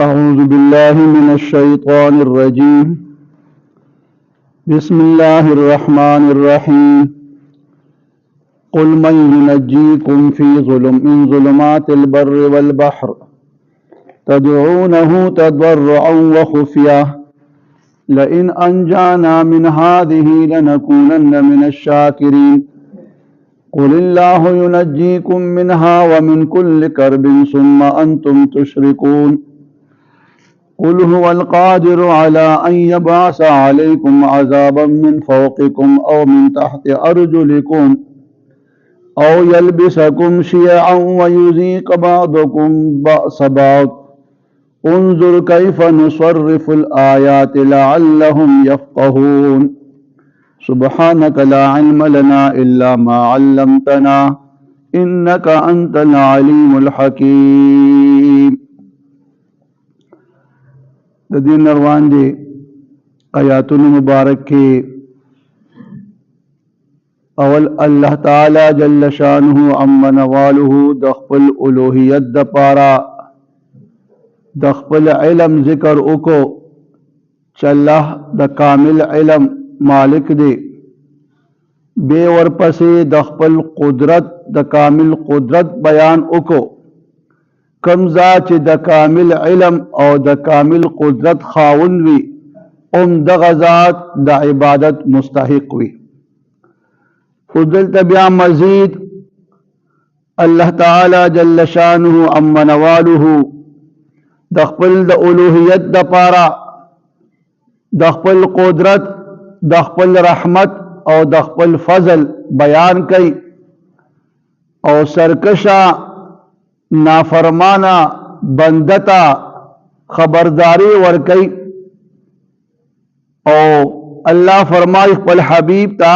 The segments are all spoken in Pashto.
أعوذ بالله من الشيطان الرجيم بسم الله الرحمن الرحيم قل من ينجيكم من ظلمات البر والبحر تدعونه تضرعا وخفية لئن أنجانا من هذه لنكونن من الشاكرين قل الله ينجيكم منها ومن كل كرب ثم أنتم تشركون قل هو القادر على أن يبعث عليكم عذابا من فوقكم أو من تحت أرجلكم أو يلبسكم شيعا ويذيق بعضكم بأس بعض انظر كيف نصرف الآيات لعلهم يفقهون سبحانك لا علم لنا إلا ما علمتنا إنك أنت العليم الحكيم. دین روان دے آیاتن مبارک کے اول اللہ تعالی جل شانہ عم نوالہ دخپل الوہیت دا پارا دخپل علم ذکر اکو چلہ دا کامل علم مالک دے بے ورپسے دخپل قدرت دا کامل قدرت بیان اکو کمزا چې د کامل علم او د کامل قدرت خاوند وي دغه ذات د عبادت مستحق وي. خو دلته بیا مزید الله تعالی جل شانه عم نواله د خپل د الوهیت د پاره د خپل قدرت د خپل رحمت او د خپل فضل بیان کوي او سرکشا نافرمانا بندتا خبرداری ورکی او اللہ فرمائی خپل حبیب تا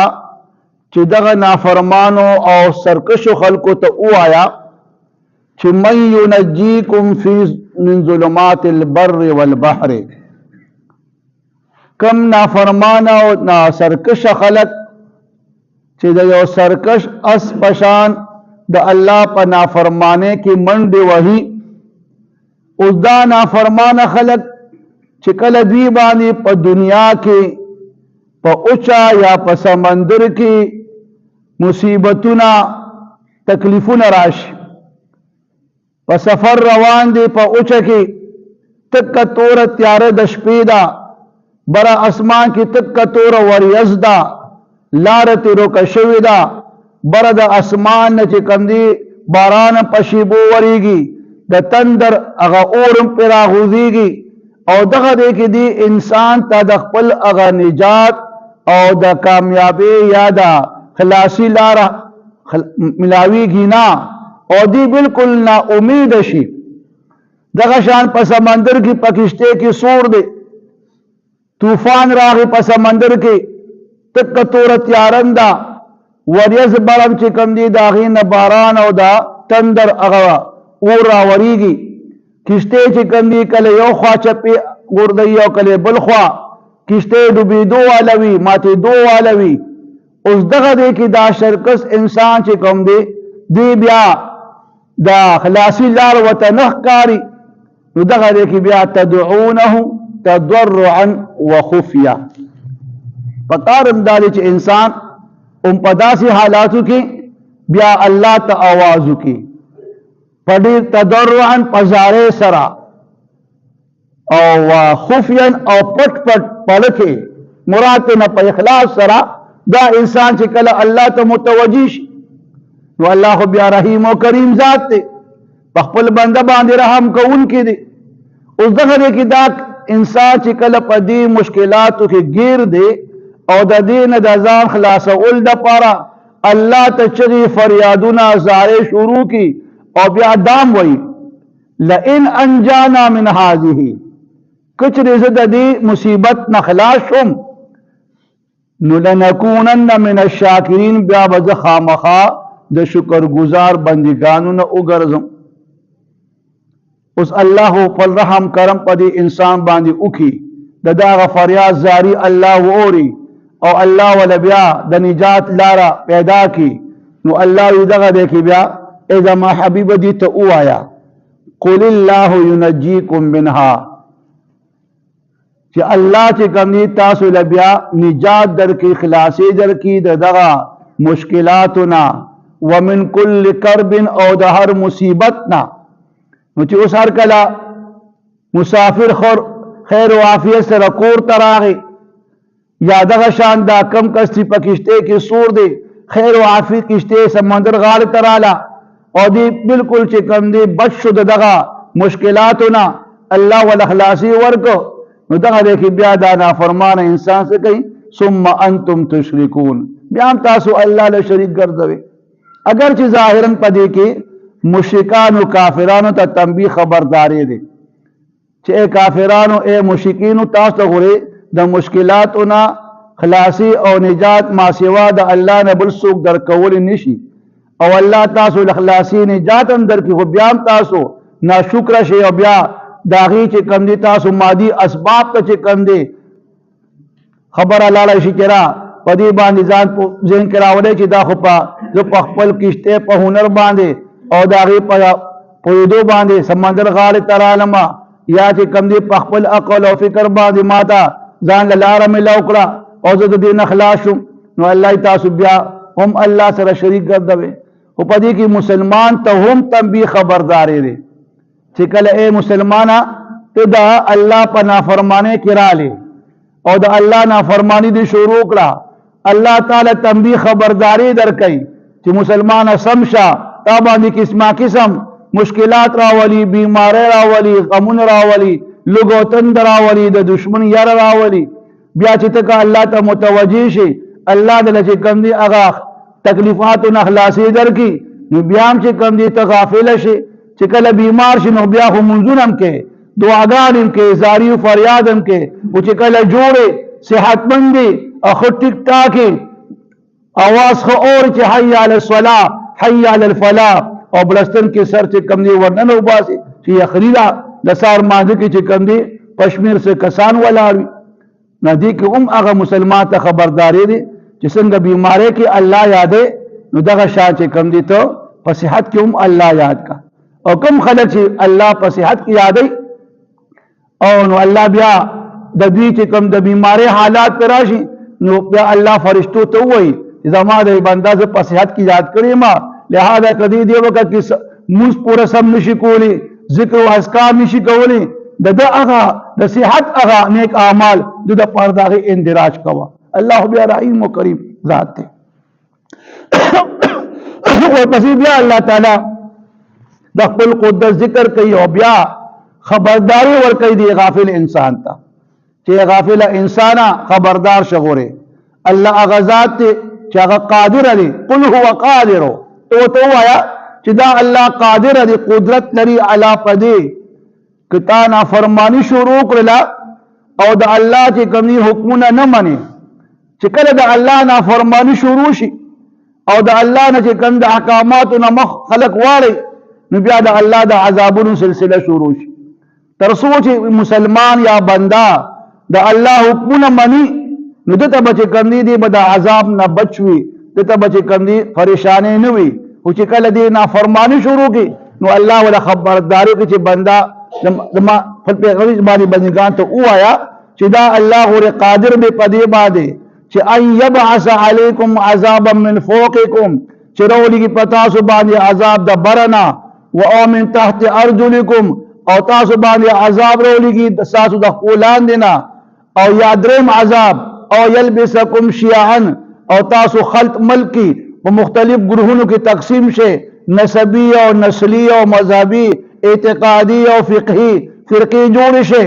چی دغا نافرمانو او سرکشو خلقو تا او آیا چی من ینجیکم فی من ظلمات البر والبحر کم نافرمانا و نا سرکش خلق چی دا یو سرکش اس پشان دا اللہ پا نافرمانے کی منڈ وہی اس دا نافرمان خلق چکل دیبانی پا دنیا کی پا اچا یا پا سمندر کی مصیبتنا تکلیفنا راش پا سفر روان دی پا اچا کی تک تور تیار دشپیدا برا اسمان کی تک تور وریزدا لارتی روک شویدا برد اسمان چی کندی باران پشیبو وریگی دا تندر اغا اورم پیرا غوزیگی او دغه دے کی دی انسان تا دا خپل اغا نجات او دا کامیابی یا دا خلاصی لارا ملاوی گی نا او دی بالکل نا امید شی دغه شان پا سمندر کی پکشتے کی سور دے طوفان راغی پا سمندر کی تک تورت یارندہ وریز برم چی کم دی داغین باران او دا تندر اغوا اور راوریگی کشتے چی کم دی کل یو خواہ چپی گردی او کل بلخواہ کشتے ڈوبی دو والوی ماتی دو والوی اس دغه دی کی دا شرکس انسان چی کم دی بیا دا خلاصی لار و تنخ کاری نو دغه دی کی بیا تدعونه تضرعا و خفیہ پکارم دالی چی انسان پداسی حالاتو کی بیا اللہ تا آوازو کی پڑی تضرعن پزارے سرا او خفین او پٹ پٹ پلکے مراتنا پا اخلاص سرا دا انسان چکل اللہ تا متوجیش نو اللہ بیا رحیم و کریم ذات تے پخپل بندہ باندے رحم کو ان کی دے اس دخلے کی دا انسان چکل پا دی مشکلاتو کی گیر دے او دا دین دا ځان خلاصول دا پارا اللہ تچری فریادنا زارے شروع کی او بیا دام وئی لئن انجانا من هذه کچھ رزد دی مصیبت نخلاص شم لنکونن من الشاکرین بیا بز خامخا دا شکر گزار بندگانو نا اگرزم اس اللہ پل رحم کرم پدی انسان باندی اکی دا فریاد زاری اللہ اوری او اللہ والا بیا دا نجات لارا پیدا کی نو اللہ دغه دیکھی بیا اذا ما حبیب دی تا او آیا قل اللہ ینجیکم منها کہ اللہ چی کمی تاسو لبیا نجات در کی خلاصی در کی دغا مشکلاتنا ومن کل کرب او دا ہر مصیبتنا نو چی اس ہر کلا مسافر خیر و عافیت سے رکور تراغی یا دغا شان دا کم کستی پا کشتے کی سور دے خیر و عافیت کشتے سمندر غال ترالا اور دی بالکل چی کم دی بچ شد دغا مشکلاتنا اللہ والاخلاصی ورکو نو دغه دیکھی بیا دا نافرمان انسان سے کہیں ثم انتم تشرکون بیا ہم تاسو اللہ لے شریک گردوے اگرچہ ظاہراً پدی کی مشرکان و کافرانو تا تنبیہ خبرداری دے چھے اے کافرانو اے مشرکینو تاسو غرے دا مشکلاتونا خلاصی او نجات ما سوا دا اللہ نے بلسوک در کولی نشی او اللہ تاسو لخلاصی نجات اندر کی خو بیام تاسو نا شکر شے او بیا داغی چی کم دی تاسو مادی اسباب تا چی کم دی خبر اللہ لشی کرا پدی باندی ذہن کراولے چی دا خوپا جو پخپل کشتے پا ہنر باندے او داغی پویدو باندے سمندر غال ترالما یا چی کم دی پخپل اقل و فکر باندی ماتا زان للارا ملا اکڑا او زد دین اخلاشم نو اللہ تاسو بیا ہم اللہ سر شریک گردوے او پدی کی مسلمان تا ہم تنبیہ خبرداری دے چکل اے مسلمانا تے دا اللہ پا نافرمانے کرا لے او دا اللہ نافرمانی دی شروع کرا اللہ تعالی تنبیہ خبرداری در کئی چی مسلمانا سمشا تابا دی قسمہ قسم مشکلات راولی بیمار راولی غمون راولی لگو تند راولی دا دشمن یر راولی بیا چی تکا اللہ تا متوجی شی اللہ دل چی کم دی اغا تکلیفات و نخلاصی در کی نو بیام چی کم دی تغافل شی چکل بیمار شی نو بیا خو منزونم کے دعاگانم کے زاری و فریادم کے وہ چکل جوڑے صحت مندی اخو ٹک ٹاکی آواز خو اور چی حی علی الصلاة حی علی الفلاح اور بلستن کے سر چی کم دی ورنن ہو باسی چی اخریلا لسار ماضی کی چی کم دی پشمیر سے کسان والاوی نا دی کہ اغا مسلمان تا خبرداری دی چی سنگ بیمارے کی اللہ یادے نو دغا شاہ چی کم دی تو پسیحت کی اللہ یاد کا اور کم خلق چی اللہ پسیحت کی یادے اور نو اللہ بیا دوی چی کم دا بیمارے حالات پر راشی نو بیا اللہ فرشتو تو ہوئی زمان دا بندہ سے پسیحت کی یاد کری ما لہذا کدی دیو کا کس موس پورا سم نشی کولی ذکر و حسکار نشی کولی دا اغا دا صحت اغا نیک اعمال دا پرداغی اندراج کوا اللہ بیا رحیم و کریم ذات تے اور پسی بیا اللہ تعالی دا قل قدس ذکر کئی اور بیا خبرداری ور کئی دی غافل انسان تا چی غافل انسانا خبردار شغورے اللہ اغذات تے چی اغا قادر علی قل ہوا قادرو تو آیا چی دا اللہ قادر علی قدرت لری علا پدی کتانا فرمانی شروع کرلا او دا اللہ چی کمی حکمنا نمانی چی کل دا اللہ نا فرمانی شروع شی او دا اللہ نا چی کم دا احکاماتنا مخ خلق واری نبیا دا اللہ دا عذابون سلسلہ شروع شی ترسو چی مسلمان یا بندہ دا اللہ حکمنا منی نو دتا بچے کندی دی بدا عذاب نہ بچوی دتا بچے کندی پریشانی نوی او چی کل دی نا فرمانی شروع کی نو اللہ والا خبرداری کی چی بندہ دما پھر پیغوی زبانی بندگان تو او آیا چی دا اللہ غور قادر بے پدی بادے چی ان یبعث علیکم عذابا من فوقکم چی رولی کی پتاسو باندی عذاب دا برنا و او من تحت ارجلکم او تاسو باندی عذاب رولی کی ساسو دا قولان دینا او یادرم عذاب او یلبسکم شیعن او تاسو خلط ملکی و مختلف گروہنوں کی تقسیم سے نسبی او نسلی او مذہبی اعتقادی او فقہی فرقی جوڑ سے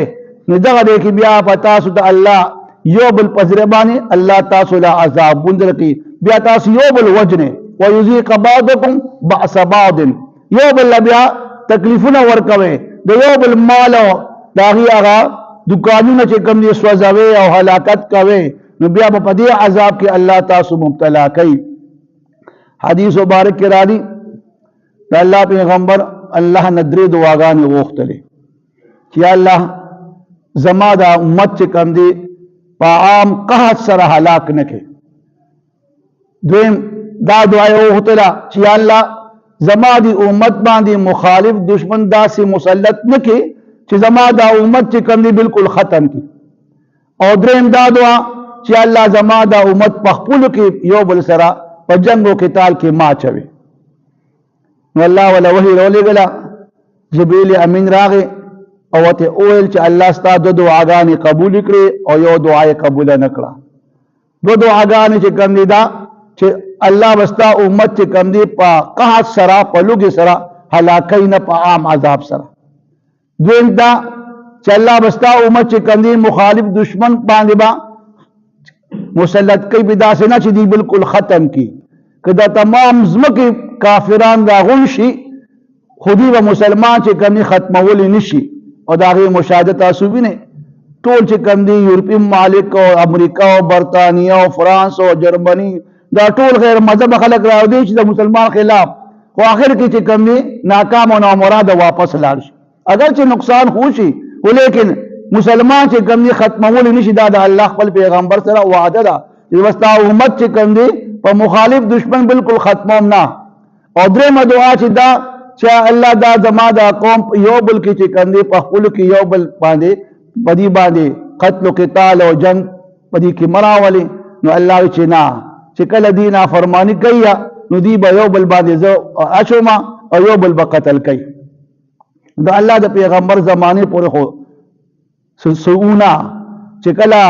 ندغ دیکھی بیا پتاسو دا اللہ یو بالپذربانی اللہ تاسو لا عذاب بندر کی بیا تاسو یو بالوجنے ویزیق بعضکم بعض بعض یو باللبیا تکلیفنا ورکوے دا یو بالمالو داغی آغا دکانوں چی کم دی سوزوے او حلاکت کوے نو بیا پدی عذاب کی اللہ تاسو مبتلا کئی حدیث مبارک کرا دی دا اللہ پیغمبر الله ندري دعاګانې وغوښتلې چې یا الله زما دا امت چې کوم دی په عام قحط سره هلاک نه کړي. دویم دا دعا یې وغوښتله چې یا الله زما دی امت باندې مخالف دشمن داسې مسلط نه کړي چې زما دا امت چې کوم دی بالکل ختم کړي. او دریم دا دعا چې الله زما دا امت په خپلو کې یو بل سره په جنگ او قتال کې ما چوي. نو الله ولا وحی راولېږله، جبریل امین راغی او ته اویل چې الله ستا دو دعاګانې قبول کړي او یو دعا یې قبول نه کړه. دو دعاګانې چې کوم دي دا چې الله وستا امت چې کوم دي په قحط سره په لوږې سره هلاکوي نه په عام عذاب سره. دویم دا چې الله وستا امت چې کوم دي مخالف دشمن باندې با مسلط کوي، به داسې نه چې دی بالکل ختم کی که دا تمام ځمکې کافران راغون شي خو دوی به مسلمان چې کوم دي ختمولی نشي. او د هغې مشاهده تاسو وینئ ټول چې کوم دي یورپي ممالک او امریکا او برطانیه او فرانس او جرمني دا ټول غیر مذهب خلک راوړي چې د مسلمان خلاف، خو آخر کې چې کوم دي ناکام او نامراده واپس لاړ شي. اگر چې نقصان خو شي خو لیکن مسلمان چې کوم دي ختمولی نشي. دا د الله خپل پیغمبر سره وعده ده چې وستا امت چې کوم دي په مخالف دشمن بالکل ختموم نه. او درېمه دعا چې دا چې الله دا زما دا قوم یو بل کې چې کوم دي په خپلو کې یو بل باندې په دې باندې قتل و قتال او جنگ په دې کې مراولي. نو الله چې نه چې کله دې نافرماني کوي نو دی به یو بل باندې زه اچوم او یو بل به قتل کوي. دا الله د پیغمبر زمانه پورې خو سعونا چې کله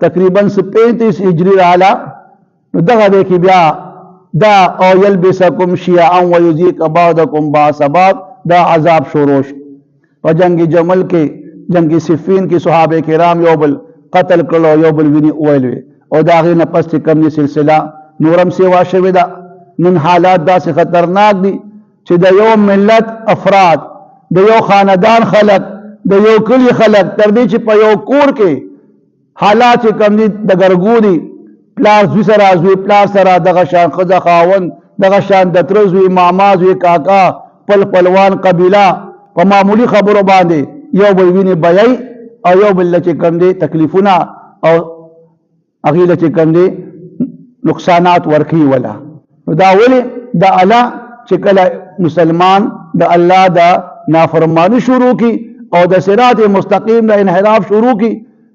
تقریبا 35 هجری رااله نو دغه دی کې بیا دا او یلبسکم شیعا و یذیق بعضکم بعض بعض دا عذاب شروع شو. په جنگ جمل کې جنگ صفین کې صحابه کرام یو بل قتل کړو یو بل ویني اویل او دا غي نه پس کم دي سلسله نورم سیوا شوی دا. نن حالات داسې خطرناک دي چې د یو ملت افراد د یو خاندان خلق د یو کلی خلق تر دې چې په یو کور کې حالات چې کم دي د ګرګو دي پلار زوی سره زوی پلار سره دغه شان ښځه خاوند دغه شان د تره زوی ماما زوی کاکا پلوان قبیله په معمولی خبرو باندې یو بل ویني بیاي او یو بل چې کم دي تکلیفونه او هغې چې کم دي نقصانات ورکوي ولا. دا ولې د الله چې کله مسلمان د الله د نافرمانی شروع کی او د صراط مستقیم د انحراف شروع کی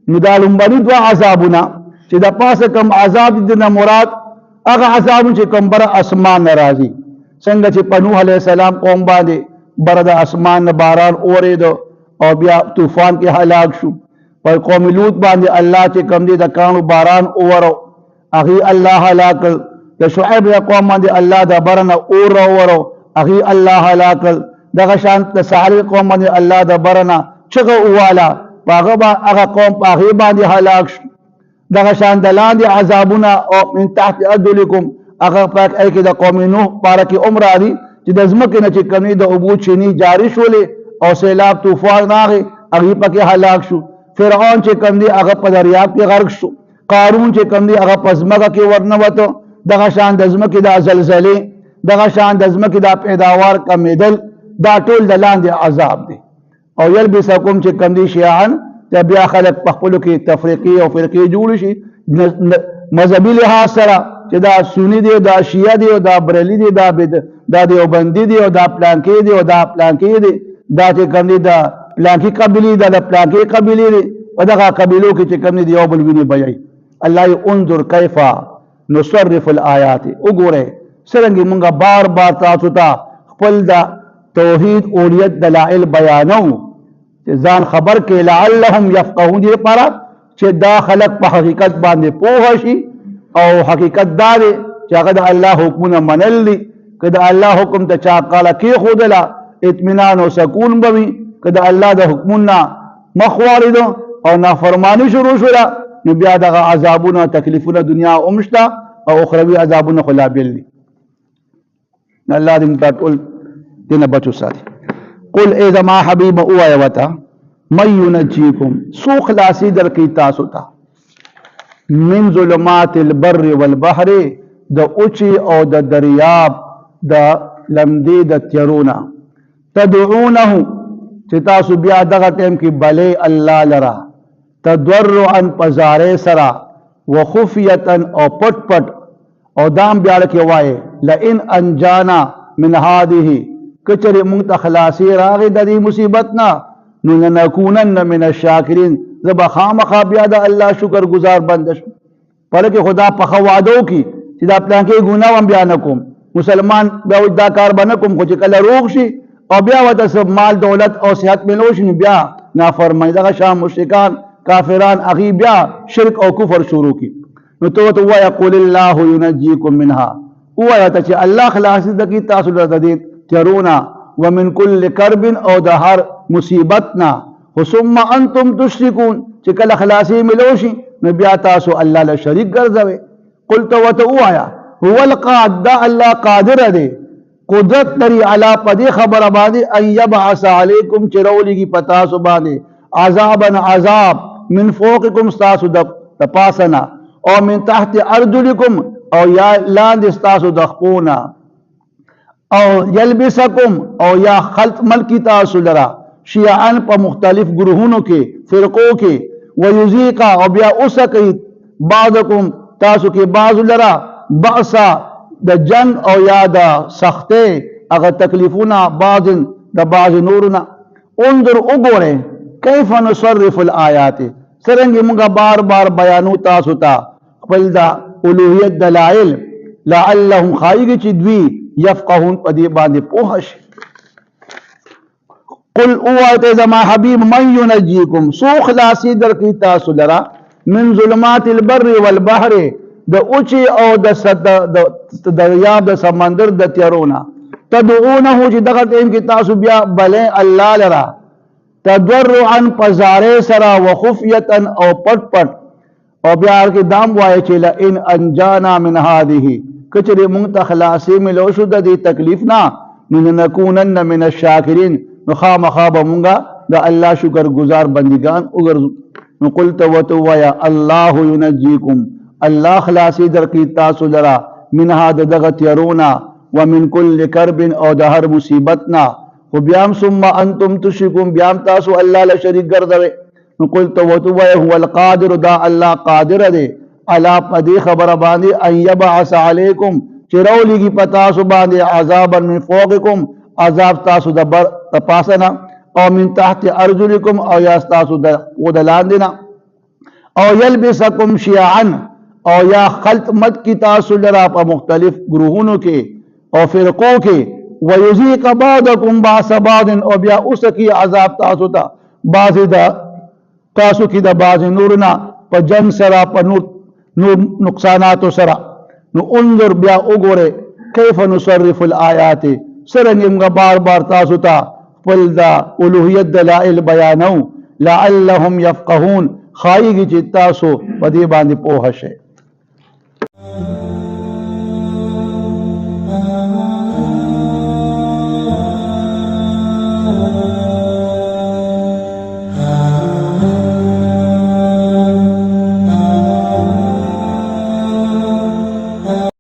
نو دا لومبني دوه عذابونه چې د پاسه کم عذاب دي نه مراد هغه عذاب چې کوم بر اسمان ناراضي. څنګه چې په نوح علیه السلام قوم باندې بر د اسمان نه باران اورېدو او بیا طوفان کې هلاک شو. پر قوم لوط باندې الله چې کم دي د کانو باران اورو هغه الله هلاک. د شعیب قوم باندې الله د برنه اورو هغه الله هلاک. دغه شان د صالح قوم باندې الله د برنه چغه والا هغه قوم په هغه باندې هلاک شو. دغه شان د لاندې عذابونه او من تحت ارجلکم هغه پاک ای کې د قوم نوح بارکه عمر دي چې د ځمکې نه چې کمی د اوبو چینی جاری شولې او سیلاب طوفان راغی هغه پکې هلاک شو. فرعون چې کم دی هغه په دریاب کې غرق شو. قارون چې کم دی هغه په ځمکه کې ورنوته. دغه شان د ځمکې د زلزلې دغه شان د ځمکې د پیداوار کمیدل دا ټول د لاندې عذاب دی. او یلبسکم چې کم دی شیعان ته بیا خلق په خپلو کې تفریقي او فرقې جوړ شي مذهبي لحاظ سره چې دا سنی دی دا شیعه دی او دا بریلي دی دا دیوبندي دی او دا پلانکې دی او دا پلانکې دی دا چې کم دی دا پلانکی قبیلی دا پلانکی قبیلی دی و دغه قبیلو کې چې کم دی یو بل ویني بیاي. الله انظر کیفا نصرف الآیات وګوره څرنګه مونږه بار بار تاسو ته خپل د توحید اولیت دلائل بیانو چې ځان خبر کې لعلهم يفقهون دې لپاره چې دا خلق په حقیقت باندې پوه شي او حقیقت دا دی چې هغه د الله حکمونه منل دي. که د الله حکم ته چا قاله کېښودله اطمینان او سکون به وي. که د الله د حکمونه مخ واړېدو او نافرماني شروع شوله نو بیا دغه عذابونه تکلیفونه دنیا هم شته او اخروي عذابونه خو لا بېل دي. الله دې موږ ټول دې نه بچو ساتي. قل ای زما حبیب ووایه ورته من ینجیکم څوک خلاصي درکوي تاسو ته من ظلمات البر والبحر د اوچې او د دریاب د لمدې د تیرونه تدعونه چې تاسو بیا دغه ټیم کې بلې الله لرا تضرعا پزاره سرا وخفیتا او پټ پټ او دام بیا کې وای لئن انجانا من هذه کچری مونږ ته خلاصي راغی د دې مصیبت نه نو لنکونن من الشاکرین زب خامخا بیا د الله شکر گزار بند شم پرکه خدا په خوادو کی چې دا پلان کې ګناه هم بیان کوم مسلمان بیا دا کار باندې کوم خو چې کله روغ شي او بیا وته سب مال دولت او صحت ملو شي بیا نافرمانی دغه شام مشرکان کافران اغي بیا شرک او کفر شروع کی نو تو وای قول الله ينجيكم منها وای ته چې الله خلاص دکی تاسو له ترونا ومن كل كرب او د هر مصیبتنا ثم انتم تشركون چې کله خلاصي ملوشي نو بیا تاسو الله له شریک ګرځوي قلت وتوایا هو القادر الله قادر دی قدرت لري علا پدې خبر باندې ان يبعث عليكم چرولږي پتا سو باندې عذابا عذاب من فوقكم تاسو د پاسنا او من تحت ارجلكم او یا لاندې تاسو د خپونا او یلبسکم او یا خلط ملکی تاسو لرا شیعان په مختلف گروهونو کې فرقو کې ویذیقا او بیا اوسکی بعضکم تاسو کې بعض لرا بعضا د جنگ او یا د سخته هغه تکلیفونه بعض د بعض نورنا انظر وګوره کیف نصرف الآیات څنګه موږ بار بار بیانو تاسو ته خپل د اولوہیت دلائل لعلهم خایګ چې دوی یفقهون پدی باندې پوهش قل اوات زما حبیب من ينجيكم سو خلاصي در کی تاسو لرا من ظلمات البر والبحر د اوچي او د دریاب د سمندر د تیرونا تدعونه چې دغه ټیم کې تاسو بیا بلې الله لرا تضرعا پزاره سرا وخفیتا او پټ پټ او بیا کې دام وای چې لئن انجانا من هذه کچری مونږ ته خلاصي ملو شو د دې تکلیف نه نو نکونن من الشاکرین نو خامخا به مونږه د الله شکر گزار بندگان وګرځو نو قلت وتویا الله ينجيكم الله خلاصي در کی تاسو لرا من هذا دغه تیرونا ومن كل كرب او د هر مصیبتنا خو بیام ثم انتم تشركون بیام تاسو الله له شریک ګرځوي نو قلت وتویا هو القادر دا الله قادر دی الا پدی خبر باندې ان يبعث عليكم چرولیږي پتا سو باندې عذابا من فوقكم عذاب تاسو د بر تپاسنا او من تحت ارجلكم او یا تاسو د ودلاندنا او يلبسكم شيعا او یا خلط مت کی تاسو لرا په مختلف گروهونو کې او فرقو کې ويذيق بعضكم بعض بعض او بیا اوس کی عذاب تاسو ته بعض د تاسو کې د بعض نورنا په جن سرا په نور نقصانات سرا نو انظر بیا وګوره کیف نصرف الآیات سرنګ بار بار تاسو ته خپل د اولوہیت دلائل بیانو لعلهم يفقهون خایږي چې تاسو په دې باندې پوه شئ